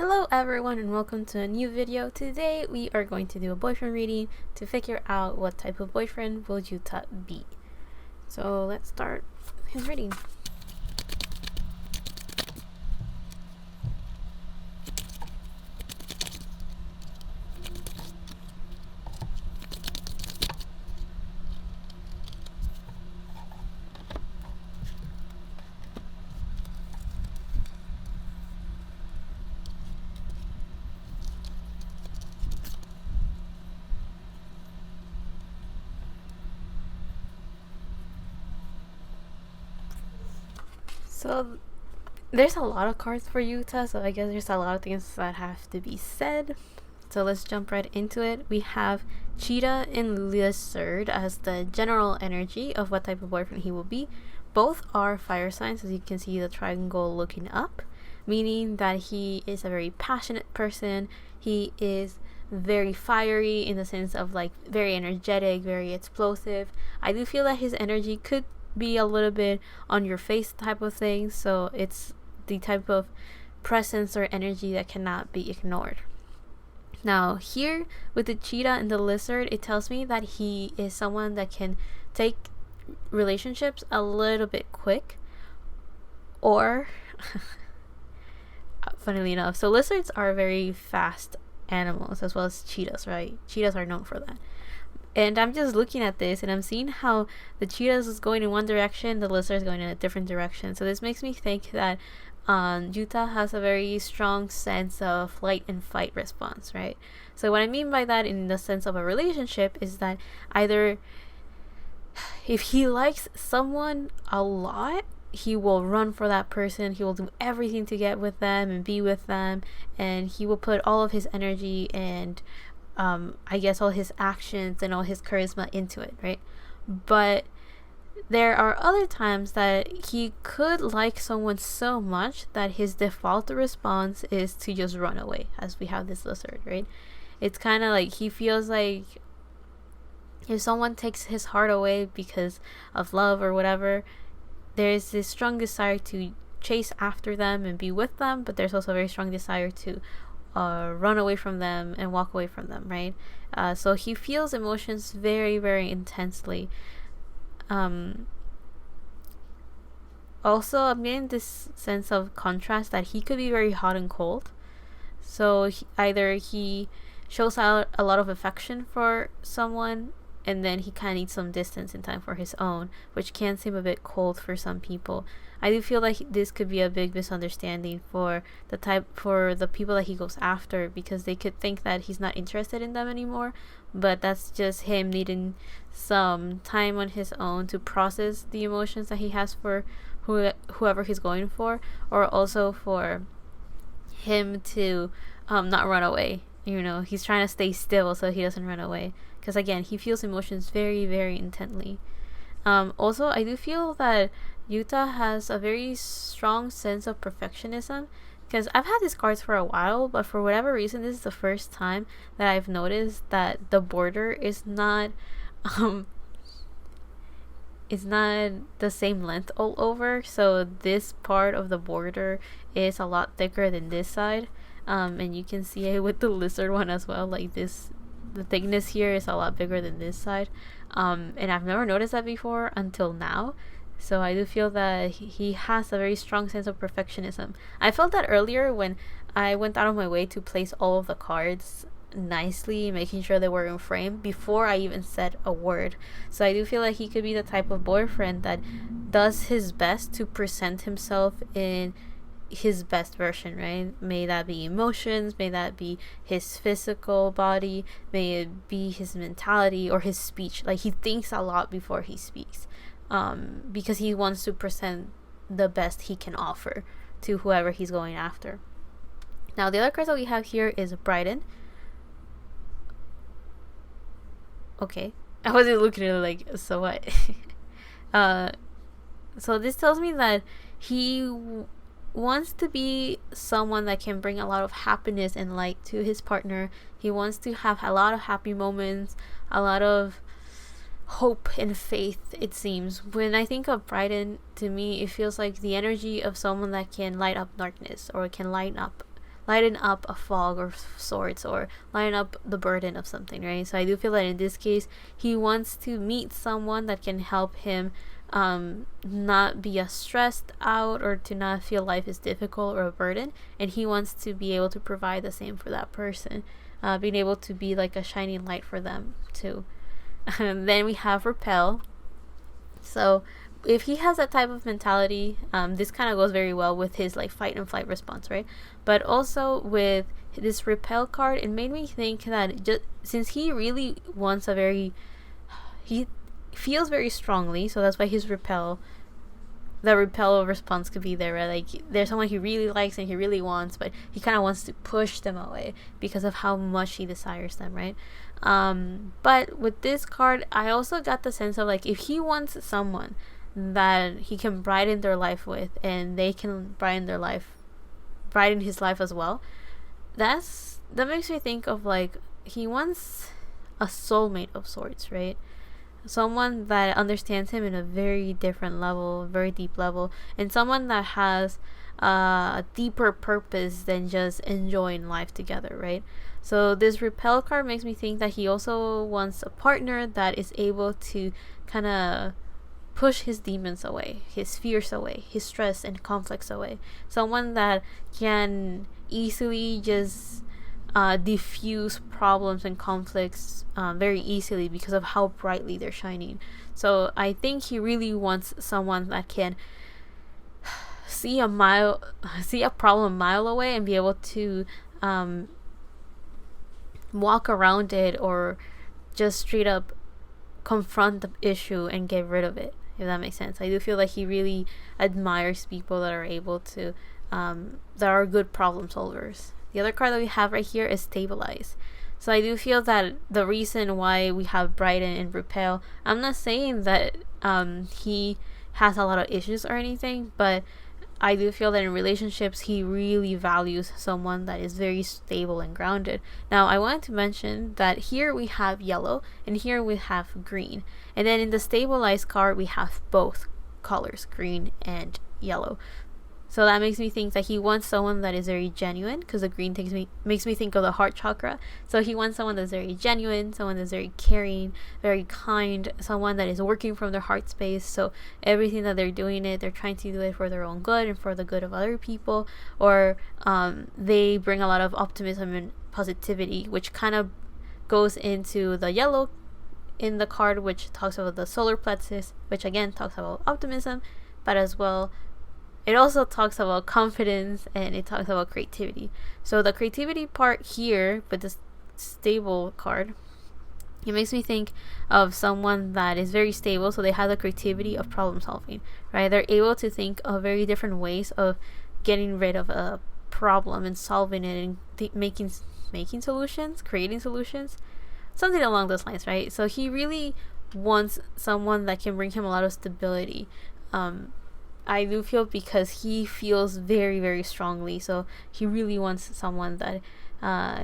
Hello everyone and welcome to a new video. Today we are going to do a boyfriend reading to figure out what type of boyfriend will Yuta be. So let's start his reading. So there's a lot of cards for Yuta, so I guess there's a lot of things that have to be said. So let's jump right into it. We have Cheetah and Lizard as the general energy of what type of boyfriend he will be. Both are fire signs, as you can see the triangle looking up, meaning that he is a very passionate person. He is very fiery in the sense of like very energetic, very explosive. I do feel that his energy could be a little bit on your face type of thing, so it's the type of presence or energy that cannot be ignored. Now here with the cheetah and the lizard, it tells me that he is someone that can take relationships a little bit quick, or funnily enough, so lizards are very fast animals as well as cheetahs, right? Cheetahs are known for that. And I'm just looking at this and I'm seeing how the cheetahs is going in one direction, the lizard is going in a different direction. So this makes me think that Yuta has a very strong sense of flight and fight response, right? So what I mean by that in the sense of a relationship is that either if he likes someone a lot, he will run for that person, he will do everything to get with them and be with them, and he will put all of his energy and I guess all his actions and all his charisma into it, right? But there are other times that he could like someone so much that his default response is to just run away, as we have this lizard, right? It's kind of like he feels like if someone takes his heart away because of love or whatever, there's this strong desire to chase after them and be with them, but there's also a very strong desire to run away from them and walk away from them, right? So he feels emotions very, very intensely. Also, I'm getting this sense of contrast that he could be very hot and cold. So either he shows out a lot of affection for someone and then he kind of needs some distance and time for his own, which can seem a bit cold for some people. I do feel like this could be a big misunderstanding for the people that he goes after, because they could think that he's not interested in them anymore, but that's just him needing some time on his own to process the emotions that he has for whoever he's going for, or also for him to not run away. You know, he's trying to stay still so he doesn't run away, because again, he feels emotions very, very intently. Also, I do feel that Yuta has a very strong sense of perfectionism, because I've had these cards for a while, but for whatever reason this is the first time that I've noticed that the border is not the same length all over. So this part of the border is a lot thicker than this side, and you can see it with the lizard one as well. Like this, the thickness here is a lot bigger than this side, and I've never noticed that before until now. So I do feel that he has a very strong sense of perfectionism. I felt that earlier when I went out of my way to place all of the cards nicely, making sure they were in frame before I even said a word. So I do feel like he could be the type of boyfriend that does his best to present himself in his best version, right? May that be emotions, may that be his physical body, may it be his mentality or his speech. Like he thinks a lot before he speaks, because he wants to present the best he can offer to whoever he's going after. Now the other cards that we have here is Brighten. Okay, I wasn't looking at it like, so what? So this tells me that he wants to be someone that can bring a lot of happiness and light to his partner. He wants to have a lot of happy moments, a lot of hope and faith, it seems. When I think of Brighten, to me it feels like the energy of someone that can light up darkness or can light up lighten up a fog of sorts, or lighten up the burden of something, right? So I do feel that in this case, he wants to meet someone that can help him not be as stressed out, or to not feel life is difficult or a burden, and he wants to be able to provide the same for that person, being able to be like a shining light for them too. Then we have repel. So if he has that type of mentality, this kind of goes very well with his like fight and flight response, right? But also with this repel card, it made me think that since he really wants he feels very strongly, so that's why his the repel response could be there, right? Like there's someone he really likes and he really wants, but he kind of wants to push them away because of how much he desires them, right? But with this card, I also got the sense of like, if he wants someone that he can brighten their life with, and they can brighten his life as well, that makes me think of like, he wants a soulmate of sorts, right? Someone that understands him in a very different level, very deep level, and someone that has a deeper purpose than just enjoying life together, right? So this repel card makes me think that he also wants a partner that is able to kind of push his demons away, his fears away, his stress and conflicts away. Someone that can easily just diffuse problems and conflicts very easily because of how brightly they're shining. So I think he really wants someone that can see a problem a mile away and be able to walk around it, or just straight up confront the issue and get rid of it, if that makes sense. I do feel like he really admires people that are able to that are good problem solvers. The other card that we have right here is stabilize. So I do feel that the reason why we have brighten and repel, I'm not saying that he has a lot of issues or anything, but I do feel that in relationships, he really values someone that is very stable and grounded. Now, I wanted to mention that here we have yellow and here we have green. And then in the stabilized card, we have both colors, green and yellow. So that makes me think that he wants someone that is very genuine, because the green makes me think of the heart chakra. So he wants someone that's very genuine, someone that's very caring, very kind, someone that is working from their heart space. So everything that they're doing they're trying to do it for their own good and for the good of other people. Or they bring a lot of optimism and positivity, which kind of goes into the yellow in the card, which talks about the solar plexus, which again talks about optimism, but as well it also talks about confidence, and it talks about creativity. So the creativity part here with this stable card, it makes me think of someone that is very stable, so they have the creativity of problem solving, right? They're able to think of very different ways of getting rid of a problem and solving it, and making solutions, creating solutions, something along those lines, right? So he really wants someone that can bring him a lot of stability. I do feel, because he feels very, very strongly, so he really wants someone that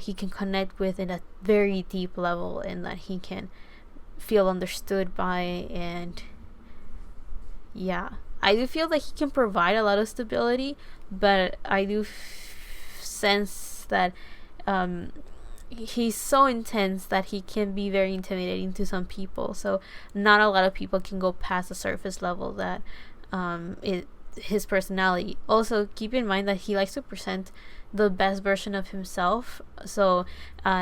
he can connect with in a very deep level, and that he can feel understood by. And yeah, I do feel that he can provide a lot of stability, but I do sense that he's so intense that he can be very intimidating to some people. So not a lot of people can go past the surface level that his personality. Also, keep in mind that he likes to present the best version of himself, so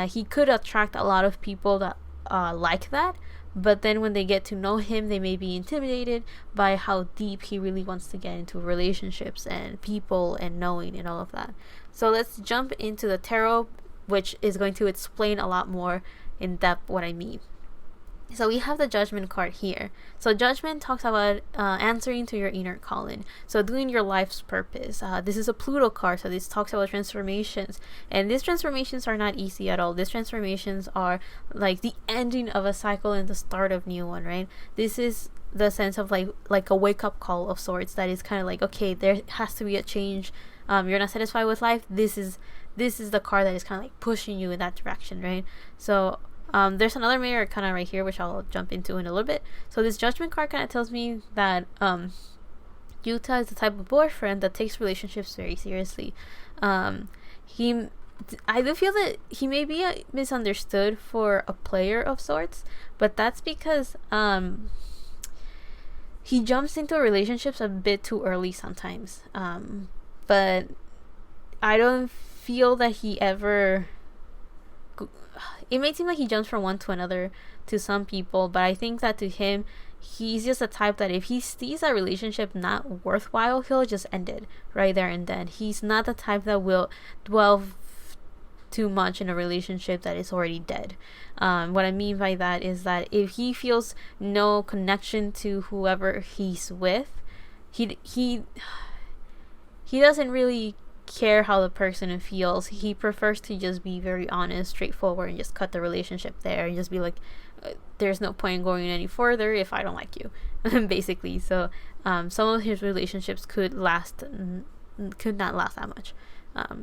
he could attract a lot of people that like that, but then when they get to know him, they may be intimidated by how deep he really wants to get into relationships and people and knowing and all of that. So let's jump into the tarot, which is going to explain a lot more in depth what I mean. So we have the Judgment card here. So Judgment talks about answering to your inner calling. So doing your life's purpose. This is a Pluto card, so this talks about transformations. And these transformations are not easy at all. These transformations are like the ending of a cycle and the start of new one, right? This is the sense of like a wake-up call of sorts, that is kind of like, okay, there has to be a change. You're not satisfied with life. This is the card that is kind of like pushing you in that direction, right? So there's another mirror kind of right here, which I'll jump into in a little bit. So this Judgment card kind of tells me that Yuta is the type of boyfriend that takes relationships very seriously. I do feel that he may be misunderstood for a player of sorts, but that's because he jumps into relationships a bit too early sometimes. But I don't feel that he ever. It may seem like he jumps from one to another to some people, but I think that to him, he's just a type that if he sees a relationship not worthwhile, he'll just end it right there and then. He's not the type that will dwell too much in a relationship that is already dead. What I mean by that is that if he feels no connection to whoever he's with, he doesn't really care how the person feels. He prefers to just be very honest, straightforward, and just cut the relationship there and just be like, there's no point in going any further if I don't like you, basically. So some of his relationships could not last that much,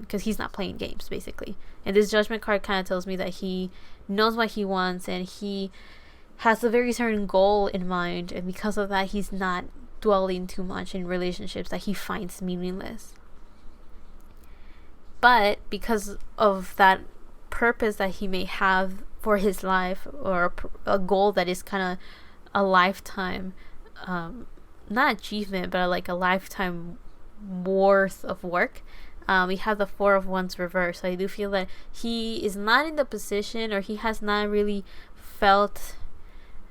because he's not playing games, basically. And this judgment card kind of tells me that he knows what he wants and he has a very certain goal in mind, and because of that, he's not dwelling too much in relationships that he finds meaningless. But because of that purpose that he may have for his life, or a goal that is kind of a lifetime, not achievement, but like a lifetime worth of work, we have the Four of Wands reversed. So I do feel that he is not in the position, or he has not really felt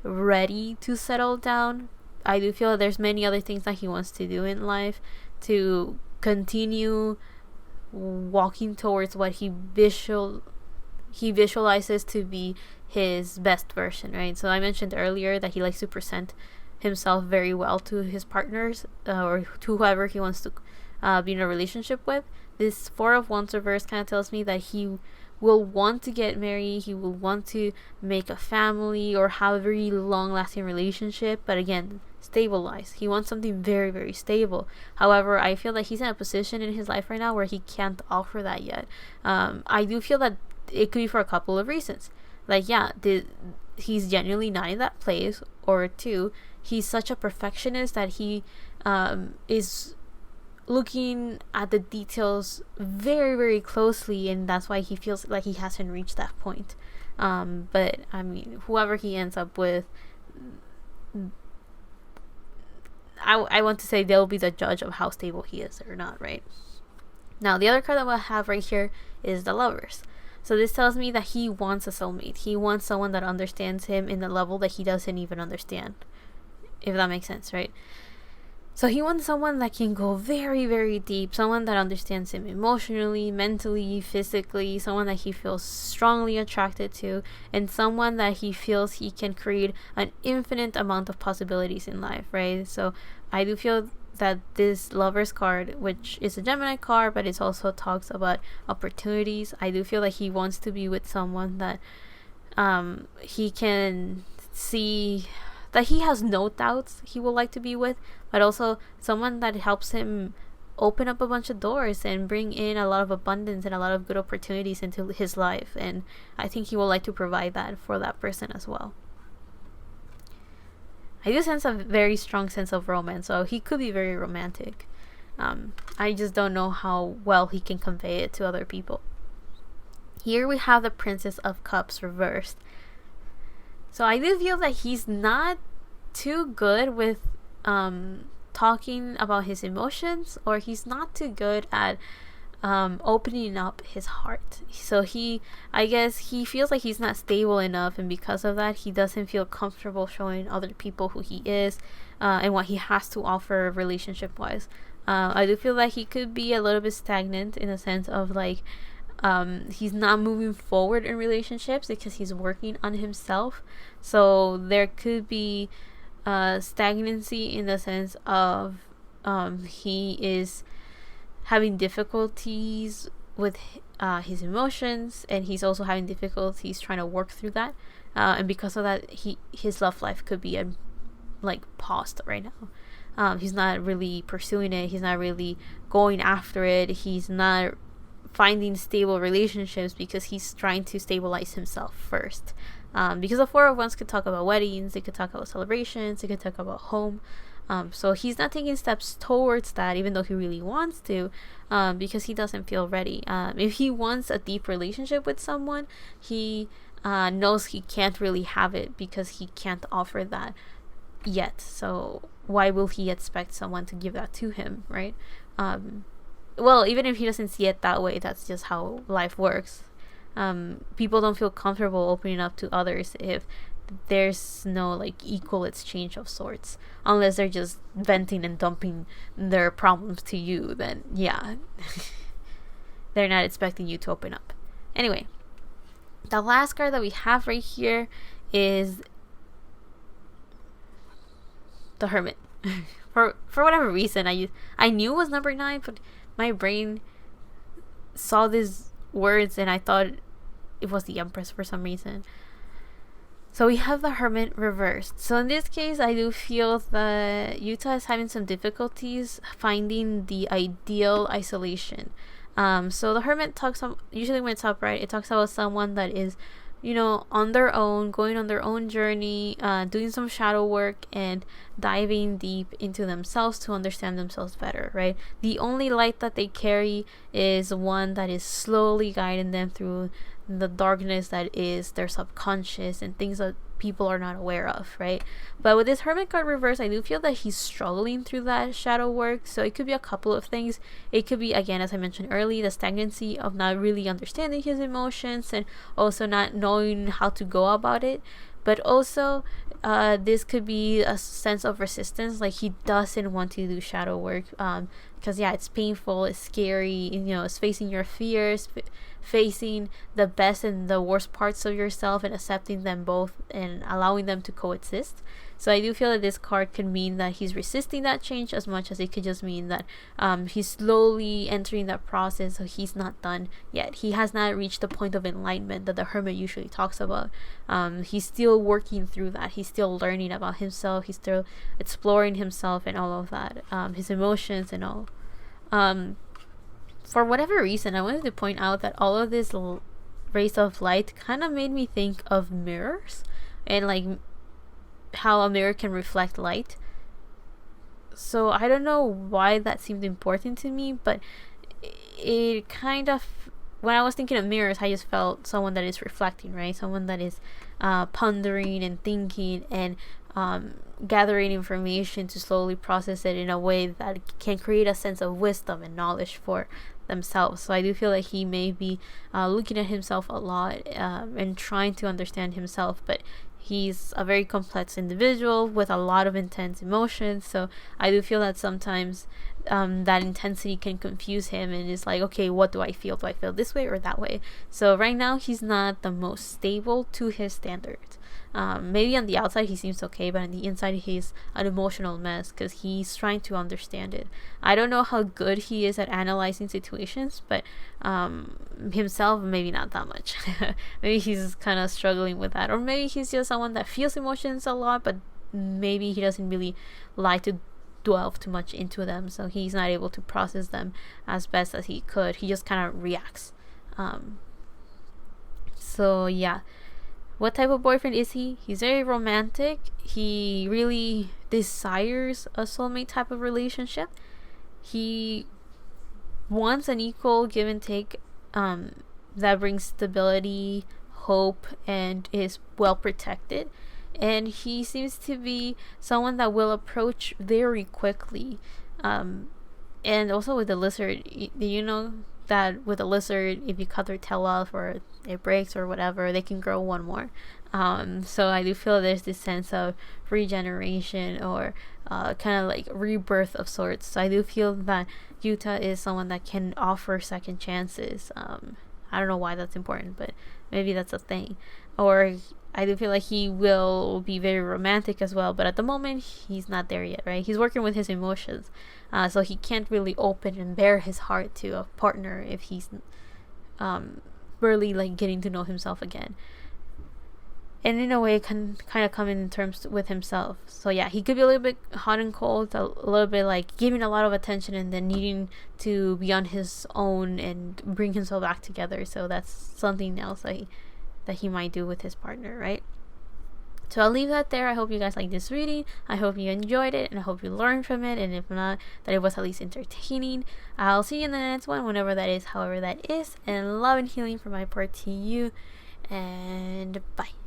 ready to settle down. I do feel that there's many other things that he wants to do in life to continue walking towards what he visualizes to be his best version, right? So I mentioned earlier that he likes to present himself very well to his partners, or to whoever he wants to be in a relationship with. This Four of Wands reverse kind of tells me that he will want to get married, he will want to make a family or have a very long lasting relationship, but again, stabilized. He wants something very, very stable. However, I feel that he's in a position in his life right now where he can't offer that yet. I do feel that it could be for a couple of reasons. Like, yeah, he's genuinely not in that place, or two, he's such a perfectionist that he is looking at the details very, very closely, and that's why he feels like he hasn't reached that point. But I mean, whoever he ends up with, I want to say they'll be the judge of how stable he is or not, right? Now, the other card that we'll have right here is the Lovers. So this tells me that he wants a soulmate. He wants someone that understands him in the level that he doesn't even understand, if that makes sense, right? So he wants someone that can go very, very deep, someone that understands him emotionally, mentally, physically, someone that he feels strongly attracted to, and someone that he feels he can create an infinite amount of possibilities in life, right? So I do feel that this Lovers card, which is a Gemini card, but it also talks about opportunities, I do feel that he wants to be with someone that he can see that he has no doubts he would like to be with, but also someone that helps him open up a bunch of doors and bring in a lot of abundance and a lot of good opportunities into his life. And I think he would like to provide that for that person as well. I do sense a very strong sense of romance, so he could be very romantic. I just don't know how well he can convey it to other people. Here we have the Princess of Cups reversed. So I do feel that he's not too good with talking about his emotions, or he's not too good at opening up his heart. So I guess he feels like he's not stable enough, and because of that, he doesn't feel comfortable showing other people who he is and what he has to offer relationship wise. I do feel that he could be a little bit stagnant in the sense of like, he's not moving forward in relationships because he's working on himself. So there could be stagnancy in the sense of he is having difficulties with his emotions, and he's also having difficulties trying to work through that, and because of that, his love life could be like paused right now. He's not really pursuing it, he's not really going after it, he's not finding stable relationships because he's trying to stabilize himself first. Because the Four of Wands could talk about weddings, it could talk about celebrations, it could talk about home, So he's not taking steps towards that, even though he really wants to, because he doesn't feel ready. If he wants a deep relationship with someone, he knows he can't really have it because he can't offer that yet. So why will he expect someone to give that to him, right? Well, even if he doesn't see it that way, that's just how life works. People don't feel comfortable opening up to others if there's no like equal exchange of sorts, unless they're just venting and dumping their problems to you. Then yeah, they're not expecting you to open up. Anyway, the last card that we have right here is the Hermit. for whatever reason, I knew it was number 9, but my brain saw these words and I thought it was the Empress for some reason. So we have the Hermit reversed. So in this case, I do feel that Yuta is having some difficulties finding the ideal isolation. So the Hermit talks usually when it's upright, it talks about someone that is, on their own, going on their own journey, doing some shadow work and diving deep into themselves to understand themselves better, right? The only light that they carry is one that is slowly guiding them through the darkness that is their subconscious and things that people are not aware of, right? But with this Hermit card reverse, I do feel that he's struggling through that shadow work. So it could be a couple of things. It could be, again, as I mentioned earlier, the stagnancy of not really understanding his emotions and also not knowing how to go about it. But also, this could be a sense of resistance, like he doesn't want to do shadow work, because it's painful, it's scary, it's facing your fears, facing the best and the worst parts of yourself and accepting them both and allowing them to coexist. So I do feel that this card could mean that he's resisting that change as much as it could just mean that he's slowly entering that process, so he's not done yet. He has not reached the point of enlightenment that the Hermit usually talks about. He's still working through that. He's still learning about himself. He's still exploring himself and all of that, his emotions and all. For whatever reason, I wanted to point out that all of this rays of light kind of made me think of mirrors and like how a mirror can reflect light. So I don't know why that seemed important to me, but it kind of, when I was thinking of mirrors, I just felt someone that is reflecting, right? Someone that is pondering and thinking and gathering information to slowly process it in a way that can create a sense of wisdom and knowledge for themselves. So I do feel like he may be looking at himself a lot and trying to understand himself, but he's a very complex individual with a lot of intense emotions. So I do feel that sometimes that intensity can confuse him and is like, okay, what do I feel? Do I feel this way or that way? So right now he's not the most stable to his standards. Maybe on the outside he seems okay, but on the inside he's an emotional mess because he's trying to understand it. I don't know how good he is at analyzing situations, but himself, maybe not that much. Maybe he's kind of struggling with that, or maybe he's just someone that feels emotions a lot, but maybe he doesn't really like to delve too much into them, so he's not able to process them as best as he could. He just kind of reacts. So yeah, what type of boyfriend is he? He's very romantic. He really desires a soulmate type of relationship. He wants an equal give and take that brings stability, hope, and is well protected. And he seems to be someone that will approach very quickly. And also with the lizard, you know that with a lizard, if you cut their tail off or it breaks or whatever, they can grow one more. So I do feel there's this sense of regeneration or kind of like rebirth of sorts. So I do feel that Yuta is someone that can offer second chances. I don't know why that's important, but maybe that's a thing. Or I do feel like he will be very romantic as well, but at the moment he's not there yet, right? He's working with his emotions, so he can't really open and bare his heart to a partner if he's really like getting to know himself again. And in a way, it can kind of come in terms with himself. So yeah, he could be a little bit hot and cold, a little bit like giving a lot of attention and then needing to be on his own and bring himself back together. So that's something else that he might do with his partner, right? So I'll leave that there. I hope you guys like this reading. I hope you enjoyed it, and I hope you learned from it, and if not, that it was at least entertaining. I'll see you in the next one, whenever that is, however that is, and love and healing from my part to you, and bye.